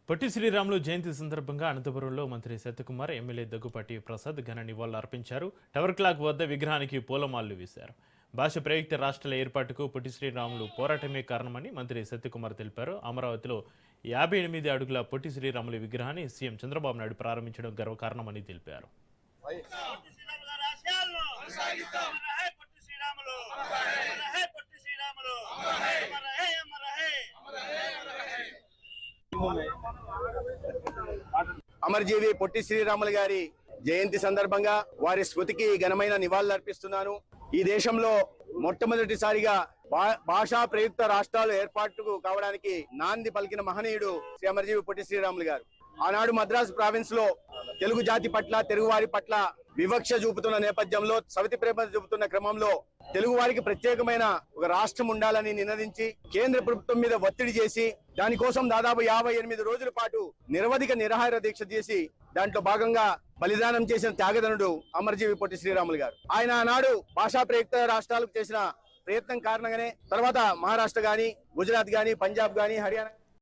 పొట్టి శ్రీరాములు జయంతి సందర్భంగా అనంతపురంలో మంత్రి సత్యకుమార్, ఎమ్మెల్యే దగ్గుపాటి ప్రసాద్ ఘన నివాళులు అర్పించారు. టవర్ క్లాక్ వద్ద విగ్రహానికి పూలమాలలు వేశారు. భాష ప్రయుక్త రాష్ట్రాల ఏర్పాటుకు పొట్టి శ్రీరాములు పోరాటమే కారణమని మంత్రి సత్యకుమార్ తెలిపారు. అమరావతిలో 58 అడుగుల పొట్టి శ్రీరాములు విగ్రహాన్ని సీఎం చంద్రబాబు నాయుడు ప్రారంభించడం గర్వకారణమని తెలిపారు. అమరజీవి పొట్టి శ్రీరాములు గారి జయంతి సందర్భంగా వారి స్మృతికి ఘనమైన నివాళులు అర్పిస్తున్నాను. ఈ దేశంలో మొట్టమొదటిసారిగా భాషా ప్రయుక్త రాష్ట్రాలు ఏర్పాటు కావడానికి నాంది పలికిన మహనీయుడు శ్రీ అమరజీవి పొట్టి శ్రీరాములు గారు. ఆనాడు మద్రాసు ప్రావిన్స్ లో తెలుగు జాతి పట్ల, తెలుగు వారి పట్ల వివక్ష చూపుతున్న నేపథ్యంలో, సవితి ప్రేమ చూపుతున్న క్రమంలో తెలుగు వారికి ప్రత్యేకమైన ఒక రాష్ట్రం ఉండాలని నినదించి కేంద్ర ప్రభుత్వం మీద ఒత్తిడి చేసి దానికోసం దాదాపు 58 రోజుల పాటు నిరవధిక నిరాహార దీక్ష చేసి దాంట్లో భాగంగా బలిదానం చేసిన త్యాగధనుడు అమరజీవి పొట్టి శ్రీరాములు గారు. ఆయన ఆనాడు భాషా ప్రయుక్త రాష్ట్రాలకు చేసిన ప్రయత్నం కారణంగానే తర్వాత మహారాష్ట్ర గాని, గుజరాత్ గాని, పంజాబ్ గాని, హర్యానా